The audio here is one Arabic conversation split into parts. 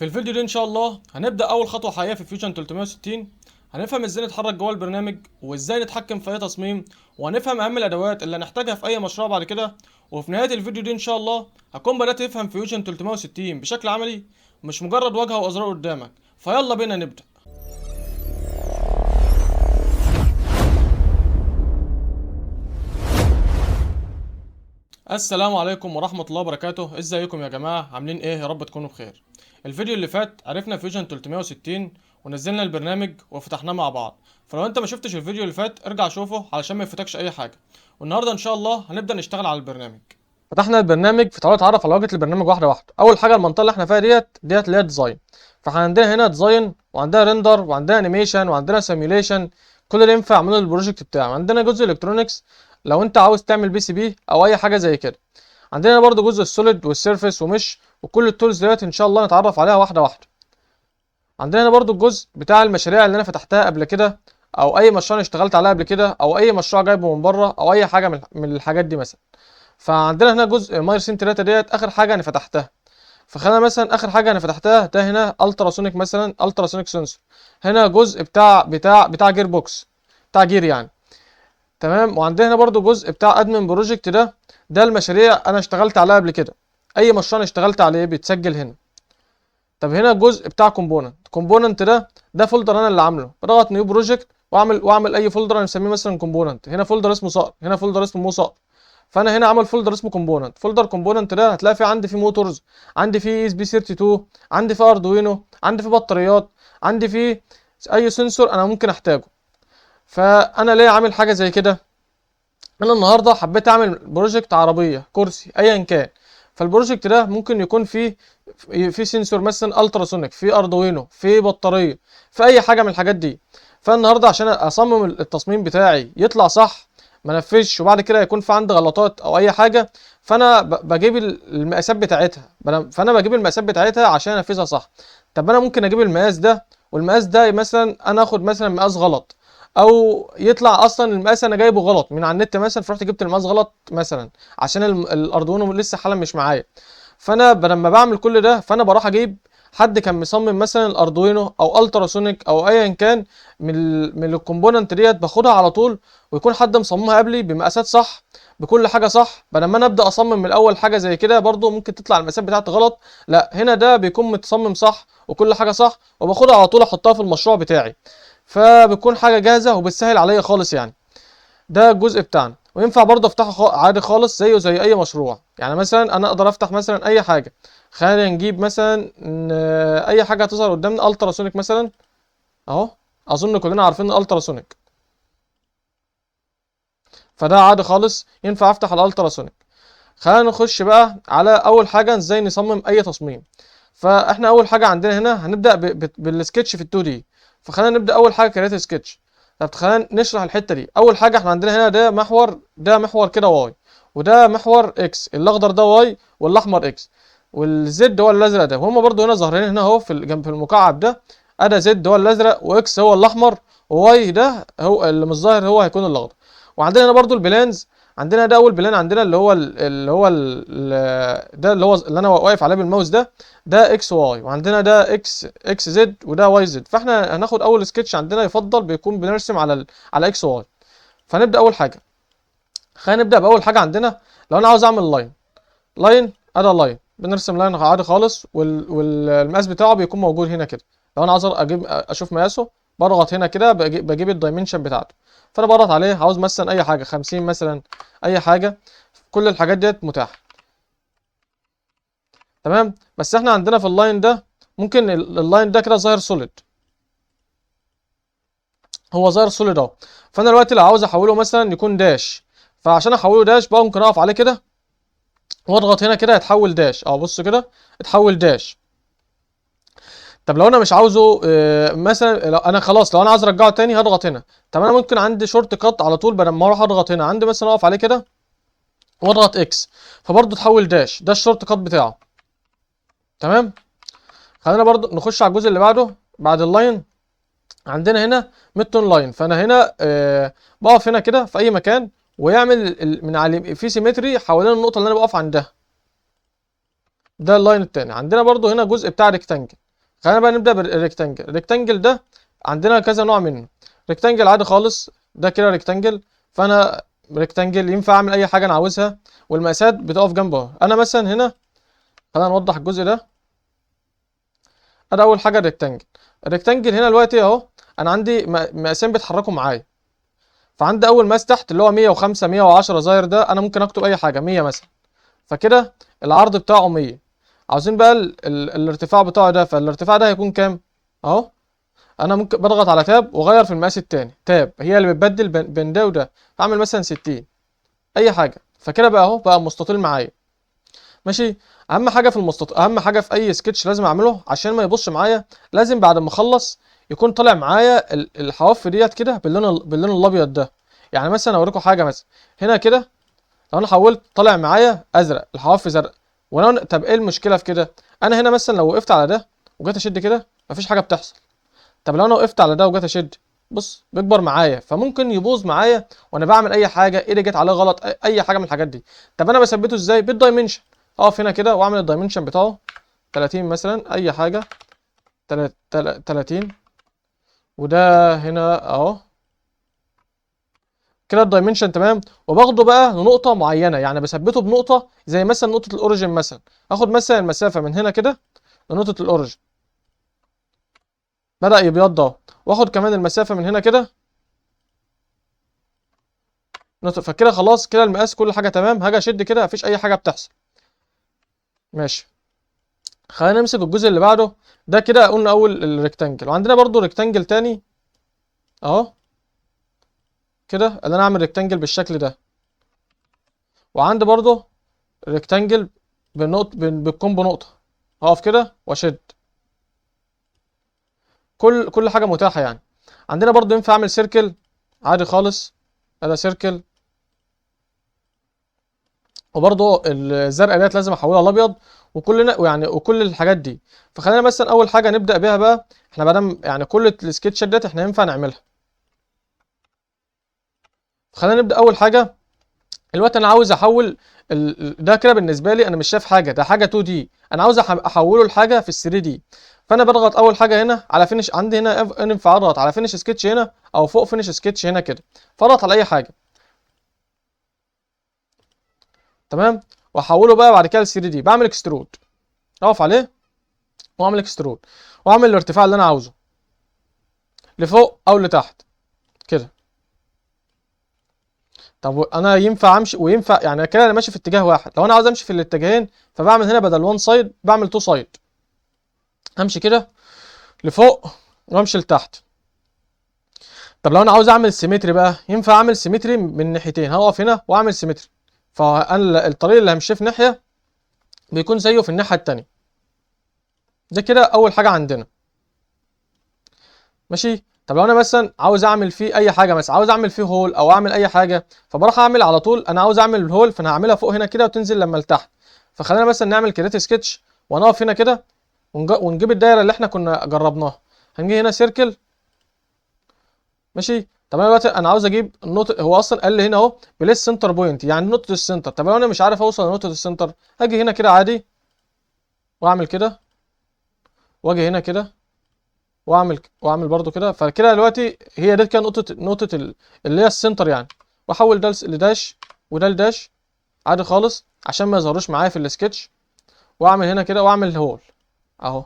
في الفيديو ده ان شاء الله هنبدا اول خطوه حقيقيه في فيوجن 360. هنفهم ازاي نتحرك جوه البرنامج وازاي نتحكم في اي تصميم، وهنفهم اهم الادوات اللي هنحتاجها في اي مشروع بعد كده. وفي نهايه الفيديو دي ان شاء الله هكون بدات تفهم فيوجن 360 بشكل عملي، مش مجرد واجهه وازرار قدامك. فيلا بينا نبدا. السلام عليكم ورحمة الله وبركاته. ازيكم يا جماعة؟ عاملين ايه؟ يا رب تكونوا بخير. الفيديو اللي فات عرفنا فيوجن 360 ونزلنا البرنامج وفتحناه مع بعض، فلو انت ما شفتش الفيديو اللي فات ارجع شوفه علشان ما يفوتكش اي حاجة. والنهاردة ان شاء الله هنبدأ نشتغل على البرنامج. فتحنا البرنامج، فتعالوا نتعرف على واجهة البرنامج واحدة واحدة. اول حاجة المنطقة اللي احنا فيها ديت اللي هي ديزاين. فاحنا عندنا هنا ديزاين وعندنا ريندر وعندنا انيميشن وعندنا سيميوليشن. كل اللي ينفع اعمله البروجكت بتاعه. عندنا جزء الكترونكس لو انت عاوز تعمل بي سي بي او اي حاجة زي كده. عندنا برضو جزء السوليد والسيرفيس ومش وكل التولز دلوقتي ان شاء الله نتعرف عليها واحده واحده. عندنا هنا برضو الجزء بتاع المشاريع اللي انا فتحتها قبل كده، او اي مشروع انا اشتغلت عليه قبل كده، او اي مشروع جايبه من بره، او اي حاجه من الحاجات دي مثلا. فعندنا هنا جزء مايرسين 3 ديت اخر حاجه انا فتحتها. فخلينا مثلا اخر حاجه انا فتحتها ده هنا التراسونيك، مثلا التراسونيك سنسور. هنا جزء بتاع جير بوكس، بتاع جير يعني. تمام. وعندنا هنا برضو جزء بتاع ادمن بروجكت. ده المشاريع انا اشتغلت عليها قبل كده. اي مشروع انا اشتغلت عليه بيتسجل هنا. طب هنا الجزء بتاع كومبوننت. ده فولدر انا اللي عامله. بضغط نيو بروجكت واعمل اي فولدر انا مسميه مثلا كومبوننت. هنا فولدر اسمه صقر، هنا فولدر اسمه مو صقر. فانا هنا عامل فولدر اسمه كومبوننت. فولدر كومبوننت ده هتلاقي فيه عندي فيه موتورز، عندي فيه اس بي 32، عندي فيه اردوينو، عندي فيه بطاريات، عندي فيه اي سنسور انا ممكن احتاجه. فانا ليه عامل حاجه زي كده؟ انا النهارده حبيت اعمل بروجكت عربيه كرسي ايا كان. فالبروجكت ده ممكن يكون فيه سنسور مثلا التراسونيك، فيه اردوينو، فيه بطاريه، في اي حاجه من الحاجات دي. فالنهارده عشان اصمم التصميم بتاعي يطلع صح، ما نفذش وبعد كده يكون في عندي غلطات او اي حاجه، فانا بجيب المقاسات بتاعتها. فانا بجيب المقاسات بتاعتها عشان انفذها صح. طب انا ممكن اجيب المقاس ده، والمقاس ده مثلا انا اخد مثلا مقاس غلط، او يطلع اصلا المقاس انا جايبه غلط من على النت مثلا، فرحت جبت المقاس غلط مثلا عشان الاردوينو لسه حالا مش معايا. فانا لما بعمل كل ده فانا بروح اجيب حد كان مصمم مثلا الاردوينو او التراسونيك او ايا كان من الكومبوننت ديت، باخدها على طول، ويكون حد مصممها قبلي بمقاسات صح، بكل حاجه صح. بدل ما انا ابدا اصمم من الاول حاجه زي كده برضو ممكن تطلع المقاسات بتاعتي غلط. لا، هنا ده بيكون متصمم صح وكل حاجه صح، وباخدها على طول احطها في المشروع بتاعي. فبتكون حاجه جاهزه وبتسهل عليا خالص يعني. ده الجزء بتاعنا. وينفع برضه افتحه عادي خالص زيه زي اي مشروع. يعني مثلا انا اقدر افتح مثلا اي حاجه. خلينا نجيب مثلا اي حاجه هتظهر قدامنا التراسونيك مثلا اهو. اظن كلنا عارفين الالتراسونيك. فده عادي خالص ينفع افتح الالتراسونيك. خلينا نخش بقى على اول حاجه ازاي نصمم اي تصميم. فاحنا اول حاجه عندنا هنا هنبدا بالسكتش في ال2 دي. فخلينا نبدا اول حاجه كريت سكتش. طب خلينا نشرح الحته دي. اول حاجه احنا عندنا هنا ده محور كده واي، وده محور اكس. الاخضر ده واي والاحمر اكس، والزد هو الازرق ده. وهم برضو هنا ظاهرين هنا اهو في جنب في المكعب ده. ادا زد هو الازرق، واكس هو الاحمر، وواي ده هو اللي مش ظاهر، هو هيكون الاخضر. وعندنا هنا برضو البلانز. عندنا ده اول بلان عندنا ده اللي هو اللي انا واقف عليه بالماوس ده اكس واي. وعندنا ده اكس زد وده واي زد. فاحنا هناخد اول سكتش عندنا يفضل بيكون بنرسم على اكس واي. فنبدا اول حاجه. خلينا نبدا باول حاجه عندنا. لو انا عاوز اعمل لاين ادا لاين بنرسم لاين عادي خالص، والمقاس بتاعه بيكون موجود هنا كده. لو انا عاوز اشوف مقاسه بضغط هنا كده، بجيب الدايمنشن بتاعته. فانا بضغط عليه، عاوز مثلا اي حاجه 50 مثلا، اي حاجه. كل الحاجات ديت متاحه. تمام. بس احنا عندنا في اللاين ده ممكن اللاين ده كده ظاهر سوليد. هو ظاهر سوليد اهو. فانا دلوقتي لو عاوز احوله مثلا يكون داش، فعشان احوله داش بقى ممكن اقف عليه كده واضغط هنا كده يتحول داش. اه بص كده اتحول داش. طب لو انا مش عاوزه مثلا، لو انا خلاص لو انا عايز ارجعه تاني هضغط هنا. طب انا ممكن عندي شورت كات على طول، بدل ما اروح اضغط هنا عندي مثلا اقف عليه كده واضغط اكس، فبرضه اتحول داش. ده الشورت كات بتاعه. تمام. خلينا برضه نخش على الجزء اللي بعده بعد اللاين. عندنا هنا ميدتون لاين. فانا هنا بقف هنا كده في اي مكان، ويعمل من على في سيمتري حوالين النقطه اللي انا بقف عندها. ده اللاين التاني. عندنا برضو هنا جزء بتاع ريكتانجل. خلينا بقى نبدا بالريكتانجل. الريكتانجل ده عندنا كذا نوع منه. ريكتانجل عادي خالص، ده كده ريكتانجل. فانا ريكتانجل ينفع اعمل اي حاجه انا عاوزها، والمقاسات بتقف جنبها. انا مثلا هنا، خلينا نوضح الجزء ده. انا اول حاجه الريكتانجل. الريكتانجل هنا دلوقتي اهو، انا عندي مقاسين بيتحركوا معايا. فعندي اول مقاس تحت اللي هو 105 110 زاير، ده انا ممكن اكتب اي حاجه 100 مثلا. فكده العرض بتاعه 100. عاوزين بقى الارتفاع بتاعه ده، فالارتفاع ده هيكون كام؟ اهو. انا ممكن بضغط على تاب واغير في المقاس التاني. تاب هي اللي بتبدل بين ده وده. اعمل مثلا 60، اي حاجه. فكده بقى اهو بقى مستطيل معايا. ماشي. اهم حاجه في اي سكتش لازم اعمله عشان ما يبصش معايا، لازم بعد ما اخلص يكون طالع معايا الحواف ديت كده باللون الابيض ده. يعني مثلا اوريكم حاجه مثلا هنا كده، لو انا حولت طالع معايا ازرق، الحواف زرق. طب ايه المشكله في كده؟ انا هنا مثلا لو وقفت على ده وجيت اشد كده مفيش حاجه بتحصل. طب لو انا وقفت على ده وجيت اشد، بص بيكبر معايا، فممكن يبوظ معايا وانا بعمل اي حاجه، ايدي جت عليه غلط، اي حاجه من الحاجات دي. طب انا بثبته ازاي؟ بالدايمنشن. اقف هنا كده واعمل الدايمنشن بتاعه 30 مثلا، اي حاجه. 30. وده هنا اهو كده الدايمنشن تمام. وباخده بقى لنقطه معينه، يعني بثبته بنقطه زي مثلا نقطه الاوريجن مثلا. اخد مثلا المسافه من هنا كده لنقطه الاوريجن، بدأ يبيض اهو. واخد كمان المسافه من هنا كده فكده خلاص، كده المقاس كل حاجه تمام. هاجي اشد كده مفيش اي حاجه بتحصل. ماشي. خلينا نمسك الجزء اللي بعده. ده كده قلنا اول الريكتانجل، وعندنا برضو ريكتانجل تاني اهو كده، اللي انا اعمل ريكتانجل بالشكل ده. وعندي برضو ريكتانجل بالكومبو نقطه. هقف كده واشد. كل حاجه متاحه يعني. عندنا برضو ينفع اعمل سيركل عادي خالص. هذا سيركل. وبرضه الزرقاء ديت لازم احولها لابيض. وكلنا يعني وكل الحاجات دي. فخلينا مثلا اول حاجه نبدا بيها بقى. احنا بدل يعني كل السكتشات ديت احنا ينفع نعملها. خلينا نبدا اول حاجه. دلوقتي انا عاوز احول ده كده بالنسبه لي انا مش شايف حاجه، ده حاجه 2 دي، انا عاوز احوله لحاجه في ال 3 دي. فانا بضغط اول حاجه هنا على فينش. عندي هنا ينفع اضغط على فينش سكتش هنا، او فوق فينش سكتش هنا كده. فاضغط على اي حاجه. تمام. واحوله بقى بعد كده ل 3 دي. بعمل اكسترود، اقف عليه واعمل اكسترود، واعمل الارتفاع اللي انا عاوزه لفوق او لتحت كده. طب انا ينفع امشي وينفع يعني كده انا ماشي في اتجاه واحد. لو انا عاوز امشي في الاتجاهين فبعمل هنا بدل 1 سايد بعمل 2 سايد. امشي كده لفوق وامشي لتحت. طب لو انا عاوز اعمل سيمتري بقى، ينفع اعمل سيمتري من ناحيتين. هقف هنا واعمل سيمتري. فانا الطريق اللي همشيه في ناحيه بيكون زيه في الناحيه التانيه. ده كده اول حاجه عندنا. ماشي. طب لو انا مثلا عاوز اعمل فيه اي حاجه، مثلا عاوز اعمل فيه هول او اعمل اي حاجه، فبروح اعمل على طول. انا عاوز اعمل الهول فانا هعملها فوق هنا كده وتنزل لما لتحت. فخلينا مثلا نعمل كريت سكتش ونقف هنا كده ونجيب الدايره اللي احنا كنا جربناها. هنجي هنا سيركل. ماشي. طب انا دلوقتي انا عاوز اجيب النقطه. هو اصلا قال لي هنا اهو بليس سنتر بوينت، يعني نقطه السنتر. طب لو انا مش عارف اوصل لنقطه السنتر، هاجي هنا كده عادي واعمل كده، واجي هنا كده واعمل برضو كده. فكده دلوقتي هي دي كده نقطه اللي هي السنتر يعني. واحول ده لداش وده لداش عادي خالص عشان ما يظهروش معايا في السكتش. واعمل هنا كده واعمل هول اهو.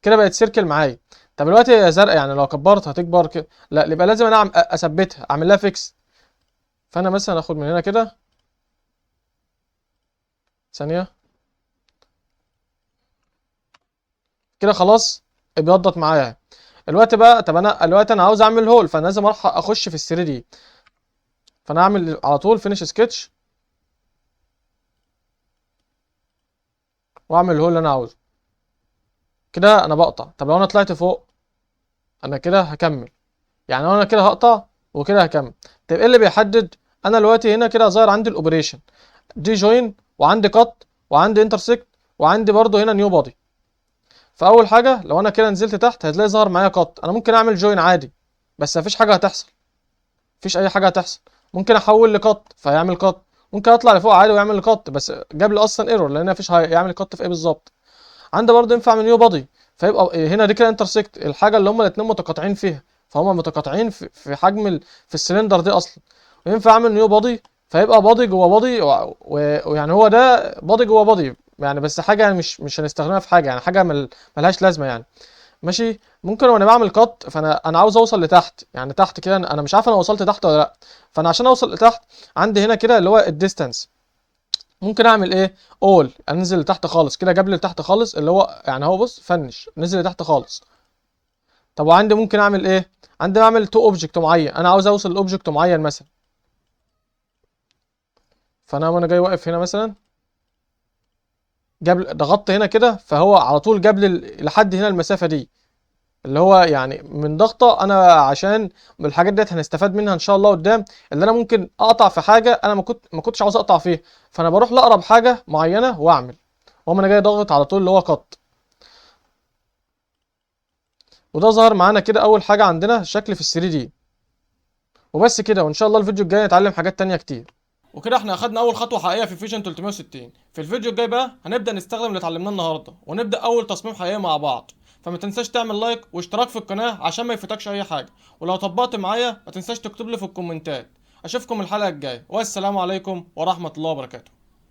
كده بقت سيركل معايا. طب دلوقتي هي زرقاء، يعني لو كبرت هتكبر كده؟ لا، يبقى لازم انا اثبتها، اعمل لها فيكس. فانا مثلا اخد من هنا كده ثانيه كده خلاص ابيضت معايا. الوقت بقى، طب انا الوقت انا عاوز اعمل هول، فانا لازم اروح اخش في ال 3 دي. فانا اعمل على طول فينيش سكتش واعمل الهول اللي انا عاوزه. كده انا بقطع. طب لو انا طلعت فوق انا كده هكمل. يعني لو انا كده هقطع وكده هكمل. طب ايه اللي بيحدد؟ انا دلوقتي هنا كده ظاهر عندي الاوبريشن دي جوين، وعندي كات، وعندي انترسكت، وعندي برضو هنا نيو بودي. فاول حاجه لو انا كده نزلت تحت هتلاقي ظهر معايا كات. انا ممكن اعمل جوين عادي بس مفيش حاجه هتحصل. مفيش اي حاجه هتحصل. ممكن احول لكات فيعمل كات. ممكن اطلع لفوق عادي ويعمل لي كات بس جاب لي اصلا ايرور لان مفيش هيعمل كات في ايه بالظبط. عندي برضه ينفع من نيو بادي. فيبقى هنا دي كده انترسكت الحاجه اللي هما الاتنين متقاطعين فيها، فهما متقاطعين في حجم في السلندر دي اصلا. وينفع اعمل نيو بادي، فيبقى بادي جوه بادي، ويعني هو ده بادي جوه بادي يعني، بس حاجه يعني مش هنستخدمها في حاجه، يعني حاجه ملهاش لازمه يعني. ماشي. ممكن وانا بعمل قط، فانا عاوز اوصل لتحت، يعني تحت كده انا مش عارف انا وصلت تحت ولا لا. فانا عشان اوصل لتحت عندي هنا كده اللي هو الديستانس، ممكن اعمل ايه؟ اول انزل لتحت خالص كده، جاب لي لتحت خالص اللي هو يعني هو بص فنش نزل لتحت خالص. طب وعندي ممكن اعمل ايه؟ عندي اعمل تو اوبجكت معين، انا عاوز اوصل لاوبجكت معين مثلا. فانا وانا جاي واقف هنا مثلا، ضغطت هنا كده، فهو على طول جاب لي لحد هنا المسافه دي، اللي هو يعني من ضغطه انا، عشان الحاجات ديت هنستفاد منها ان شاء الله قدام، اللي انا ممكن اقطع في حاجه انا ما كنتش عاوز اقطع فيها، فانا بروح لاقرب حاجه معينه واعمل، واقوم انا جاي ضاغط على طول اللي هو قط. وده ظهر معانا كده اول حاجه عندنا شكل في ال 3 دي. وبس كده، وان شاء الله الفيديو الجاي نتعلم حاجات تانية كتير. وكده احنا اخدنا اول خطوه حقيقيه في فيجن 360. في الفيديو الجاي بقى هنبدا نستخدم اللي اتعلمناه النهارده، ونبدا اول تصميم حقيقي مع بعض. فما تنساش تعمل لايك واشتراك في القناه عشان ما يفوتكش اي حاجه، ولو طبقت معايا ما تنساش تكتب لي في الكومنتات. اشوفكم الحلقه الجايه، والسلام عليكم ورحمه الله وبركاته.